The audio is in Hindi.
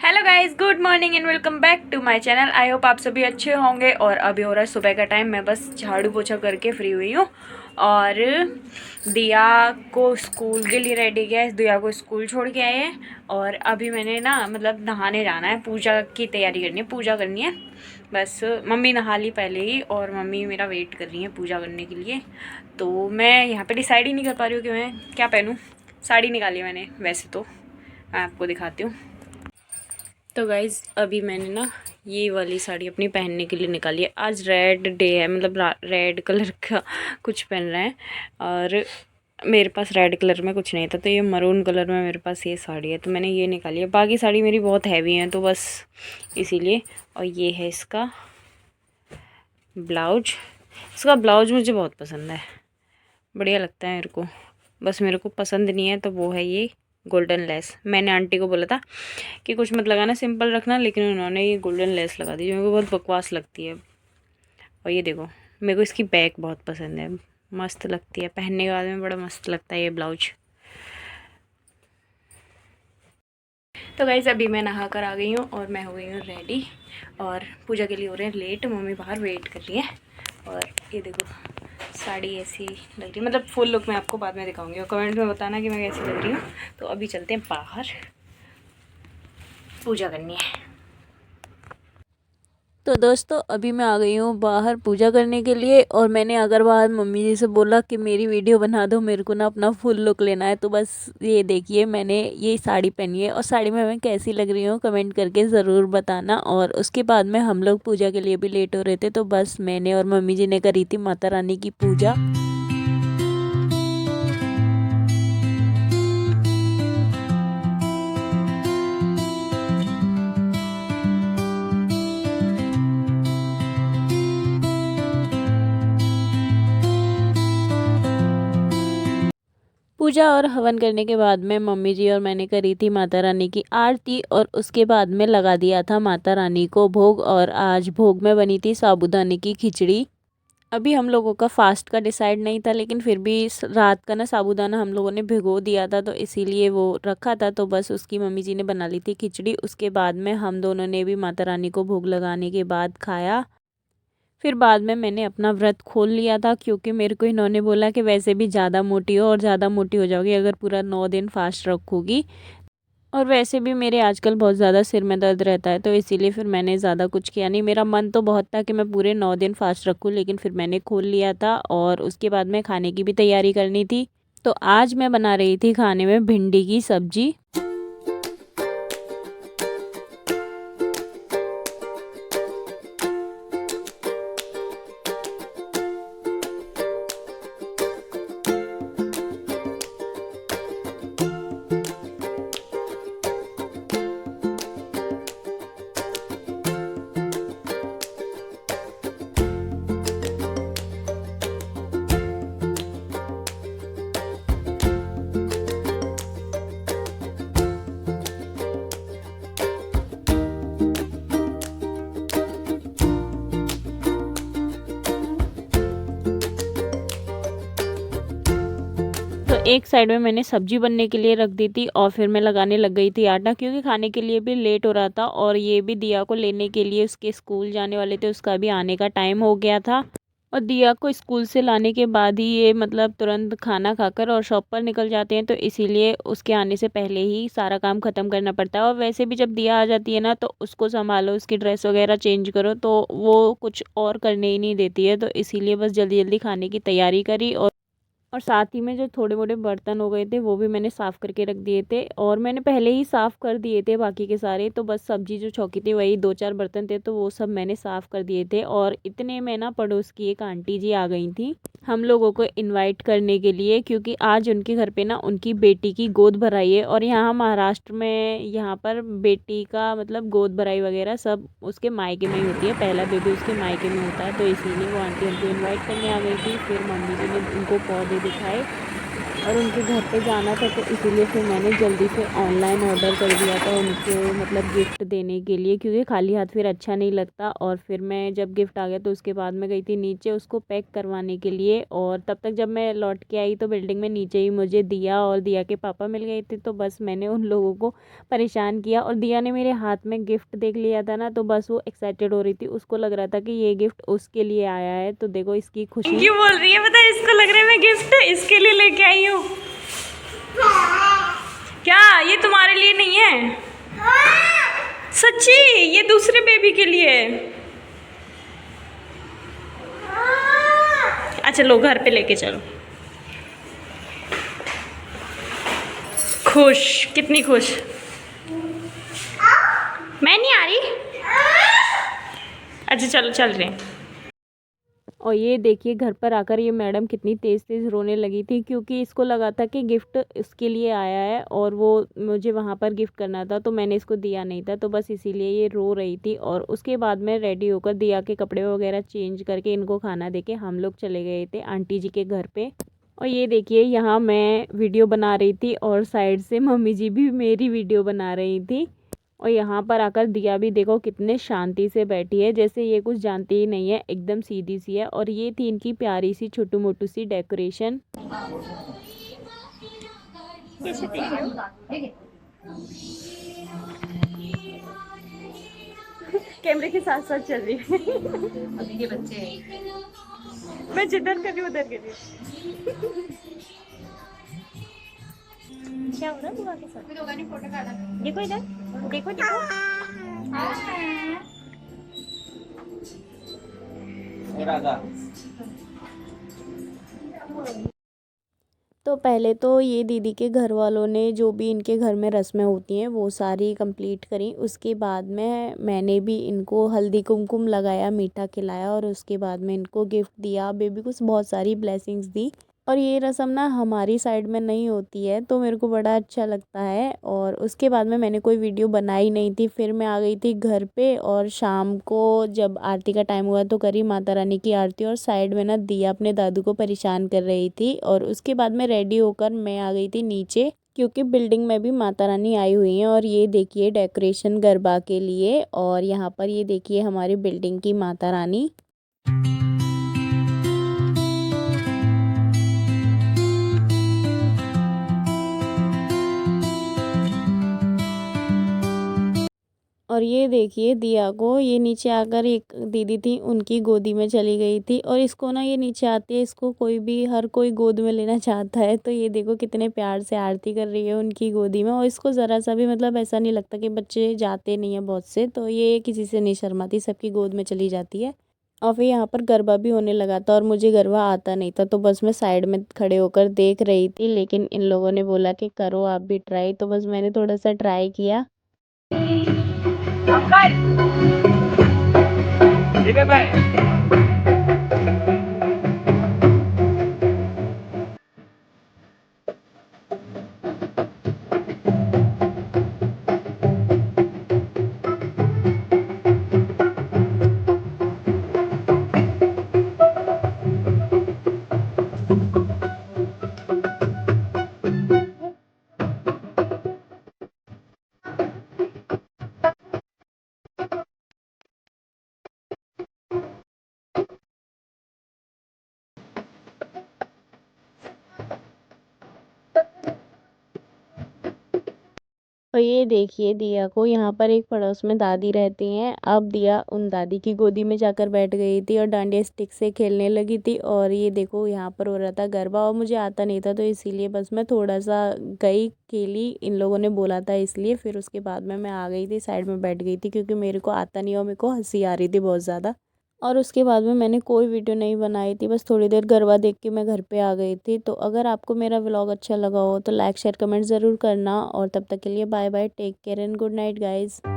Hello guys, good morning and welcome back to my channel. I hope आप सभी अच्छे होंगे। और अभी हो रहा है सुबह का टाइम। मैं बस झाड़ू पोछा करके फ्री हुई हूँ और दिया को स्कूल के लिए रेडी किया है। दिया को स्कूल छोड़ के आए हैं और अभी मैंने नहाने जाना है, पूजा की तैयारी करनी है, पूजा करनी है। बस मम्मी नहा ली पहले ही और मम्मी मेरा वेट कर रही है पूजा करने के लिए। तो मैं यहाँ पे डिसाइड ही नहीं कर पा रही हूँ कि मैं क्या पहनूँ। साड़ी निकाली मैंने, वैसे तो मैं आपको दिखाती हूँ। तो गाइज़ अभी मैंने ये वाली साड़ी अपनी पहनने के लिए निकाली है। आज रेड डे है, रेड कलर का कुछ पहन रहे हैं और मेरे पास रेड कलर में कुछ नहीं था, तो ये मरून कलर में मेरे पास ये साड़ी है, तो मैंने ये निकाली है। बाकी साड़ी मेरी बहुत हैवी है तो बस इसीलिए। और ये है इसका ब्लाउज। इसका ब्लाउज मुझे बहुत पसंद है, बढ़िया लगता है मेरे को। बस मेरे को पसंद नहीं है तो वो है ये गोल्डन लेस। मैंने आंटी को बोला था कि कुछ मत लगाना, सिंपल रखना, लेकिन उन्होंने ये गोल्डन लेस लगा दी जो मेरे को बहुत बकवास लगती है। और ये देखो, मेरे को इसकी बैक बहुत पसंद है, मस्त लगती है, पहनने के बाद में बड़ा मस्त लगता है ये ब्लाउज। तो गाइस अभी मैं नहा कर आ गई हूँ और मैं हो गई हूँ रेडी और पूजा के लिए हो रहे हैं लेट। मम्मी बाहर वेट कर रही है और ये देखो साड़ी ऐसी लग रही है, मतलब फुल लुक मैं आपको बाद में दिखाऊंगी और कमेंट में बताना कि मैं कैसी लग रही हूँ। तो अभी चलते हैं बाहर, पूजा करनी है। तो दोस्तों अभी मैं आ गई हूँ बाहर पूजा करने के लिए और मैंने अगर बाहर मम्मी जी से बोला कि मेरी वीडियो बना दो, मेरे को अपना फुल लुक लेना है। तो बस ये देखिए मैंने ये साड़ी पहनी है और साड़ी में मैं कैसी लग रही हूँ कमेंट करके ज़रूर बताना। और उसके बाद में हम लोग पूजा के लिए भी लेट हो रहे थे, तो बस मैंने और मम्मी जी ने करी थी माता रानी की पूजा। पूजा और हवन करने के बाद में मम्मी जी और मैंने करी थी माता रानी की आरती और उसके बाद में लगा दिया था माता रानी को भोग। और आज भोग में बनी थी साबूदाने की खिचड़ी। अभी हम लोगों का फास्ट का डिसाइड नहीं था, लेकिन फिर भी रात का साबूदाना हम लोगों ने भिगो दिया था, तो इसीलिए वो रखा था। तो बस उसकी मम्मी जी ने बना ली थी खिचड़ी। उसके बाद में हम दोनों ने भी माता रानी को भोग लगाने के बाद खाया। फिर बाद में मैंने अपना व्रत खोल लिया था, क्योंकि मेरे को इन्होंने बोला कि वैसे भी ज़्यादा मोटी हो और ज़्यादा मोटी हो जाओगी अगर पूरा 9 दिन फास्ट रखोगी। और वैसे भी मेरे आजकल बहुत ज़्यादा सिर में दर्द रहता है, तो इसीलिए फिर मैंने ज़्यादा कुछ किया नहीं। मेरा मन तो बहुत था कि मैं पूरे 9 दिन फास्ट रखूँ, लेकिन फिर मैंने खोल लिया था। और उसके बाद में खाने की भी तैयारी करनी थी। तो आज मैं बना रही थी खाने में भिंडी की सब्जी। तो एक साइड में मैंने सब्जी बनने के लिए रख दी थी और फिर मैं लगाने लग गई थी आटा, क्योंकि खाने के लिए भी लेट हो रहा था और ये भी दिया को लेने के लिए उसके स्कूल जाने वाले थे, उसका भी आने का टाइम हो गया था। और दिया को स्कूल से लाने के बाद ही ये तुरंत खाना खाकर और शॉप पर निकल जाते हैं, तो इसीलिए उसके आने से पहले ही सारा काम ख़त्म करना पड़ता है। और वैसे भी जब दिया आ जाती है ना, तो उसको संभालो, उसकी ड्रेस वगैरह चेंज करो, तो वो कुछ और करने ही नहीं देती है। तो इसीलिए बस जल्दी जल्दी खाने की तैयारी करी। और साथ ही में जो थोड़े मोटे बर्तन हो गए थे वो भी मैंने साफ़ करके रख दिए थे, और मैंने पहले ही साफ़ कर दिए थे बाकी के सारे। तो बस सब्जी जो छौंकी थी वही 2-4 बर्तन थे, तो वो सब मैंने साफ़ कर दिए थे। और इतने में पड़ोस की एक आंटी जी आ गई थी हम लोगों को इनवाइट करने के लिए, क्योंकि आज उनके घर पे उनकी बेटी की गोद भराई है। और यहाँ महाराष्ट्र में यहाँ पर बेटी का गोद भराई वगैरह सब उसके मायके में ही होती है, पहला बेबी उसके मायके में होता है। तो इसीलिए वो आंटी हमको इनवाइट करने आ गई थी। फिर मम्मी जी ने उनको पौधे दिखाए और उनके घर पे जाना था, तो इसीलिए फिर मैंने जल्दी से ऑनलाइन ऑर्डर कर दिया था उनको मतलब गिफ्ट देने के लिए, क्योंकि खाली हाथ फिर अच्छा नहीं लगता। और फिर मैं जब गिफ्ट आ गया तो उसके बाद मैं गई थी नीचे उसको पैक करवाने के लिए। और तब तक जब मैं लौट के आई तो बिल्डिंग में नीचे ही मुझे दिया और दिया के पापा मिल गए थे। तो बस मैंने उन लोगों को परेशान किया, और दिया ने मेरे हाथ में गिफ्ट देख लिया था ना, तो बस वो एक्साइटेड हो रही थी, उसको लग रहा था कि ये गिफ्ट उसके लिए आया है। तो देखो इसकी खुशी क्यों बोल रही है, पता है इसको लग रहा है मैं गिफ्ट इसके लिए लेके आई हूँ। क्या ये तुम्हारे लिए नहीं है? सच्ची ये दूसरे बेबी के लिए है। अच्छा लो घर पे लेके चलो। खुश, कितनी खुश। मैं नहीं आ रही। अच्छा चलो चल रहे हैं। और ये देखिए घर पर आकर ये मैडम कितनी तेज़ तेज़ रोने लगी थी, क्योंकि इसको लगा था कि गिफ्ट इसके लिए आया है और वो मुझे वहाँ पर गिफ्ट करना था, तो मैंने इसको दिया नहीं था, तो बस इसीलिए ये रो रही थी। और उसके बाद में रेडी होकर दिया के कपड़े वगैरह चेंज करके इनको खाना देके हम लोग चले गए थे आंटी जी के घर पे। और ये देखिए यहाँ मैं वीडियो बना रही थी और साइड से मम्मी जी भी मेरी वीडियो बना रही थी। और यहाँ पर आकर दिया भी देखो कितने शांति से बैठी है, जैसे ये कुछ जानती ही नहीं है, एकदम सीधी सी है। और ये थी इनकी प्यारी सी छोटू मोटू सी डेकोरेशन। कैमरे के साथ साथ चल रही है। अभी के बच्चे मैं जिधर कर रही हूँ उधर कर रही हूँ। क्या हो रहा है बुआ के साथ? फोटो काढा देखो इधर, देखो देखो। तो पहले तो ये दीदी के घर वालों ने जो भी इनके घर में रस्में होती हैं वो सारी कंप्लीट करी। उसके बाद में मैंने भी इनको हल्दी कुमकुम लगाया, मीठा खिलाया, और उसके बाद में इनको गिफ्ट दिया, बेबी को बहुत सारी ब्लेसिंग्स दी। और ये रस्म ना हमारी साइड में नहीं होती है, तो मेरे को बड़ा अच्छा लगता है। और उसके बाद में मैंने कोई वीडियो बनाई नहीं थी, फिर मैं आ गई थी घर पे। और शाम को जब आरती का टाइम हुआ तो करी माता रानी की आरती, और साइड में ना दिया अपने दादू को परेशान कर रही थी। और उसके बाद में रेडी होकर मैं आ गई थी नीचे, क्योंकि बिल्डिंग में भी माता रानी आई हुई हैं। और ये देखिए डेकोरेशन गरबा के लिए, और यहाँ पर ये देखिए हमारी बिल्डिंग की माता रानी। और ये देखिए दिया को ये नीचे आकर एक दीदी थी उनकी गोदी में चली गई थी। और इसको ना ये नीचे आती है, इसको कोई भी हर कोई गोद में लेना चाहता है। तो ये देखो कितने प्यार से आरती कर रही है उनकी गोदी में, और इसको ज़रा सा भी मतलब ऐसा नहीं लगता कि बच्चे जाते नहीं है बहुत से, तो ये किसी से नहीं शर्माती, सबकी गोद में चली जाती है। और फिर यहाँ पर गरबा भी होने लगा था, और मुझे गरबा आता नहीं था, तो बस मैं साइड में खड़े होकर देख रही थी। लेकिन इन लोगों ने बोला कि करो आप भी ट्राई, तो बस मैंने थोड़ा सा ट्राई किया। और ये देखिए दिया को यहाँ पर एक पड़ोस में दादी रहती हैं। अब दिया उन दादी की गोदी में जाकर बैठ गई थी और डांडिया स्टिक से खेलने लगी थी। और ये देखो यहाँ पर हो रहा था गरबा, और मुझे आता नहीं था, तो इसीलिए बस मैं थोड़ा सा गई खेली, इन लोगों ने बोला था इसलिए। फिर उसके बाद में मैं आ गई थी, साइड में बैठ गई थी, क्योंकि मेरे को आता नहीं और मेरे को हंसी आ रही थी बहुत ज़्यादा। और उसके बाद में मैंने कोई वीडियो नहीं बनाई थी, बस थोड़ी देर गरबा देख के मैं घर पे आ गई थी। तो अगर आपको मेरा व्लॉग अच्छा लगा हो तो लाइक शेयर कमेंट ज़रूर करना, और तब तक के लिए bye bye, take care and good night guys.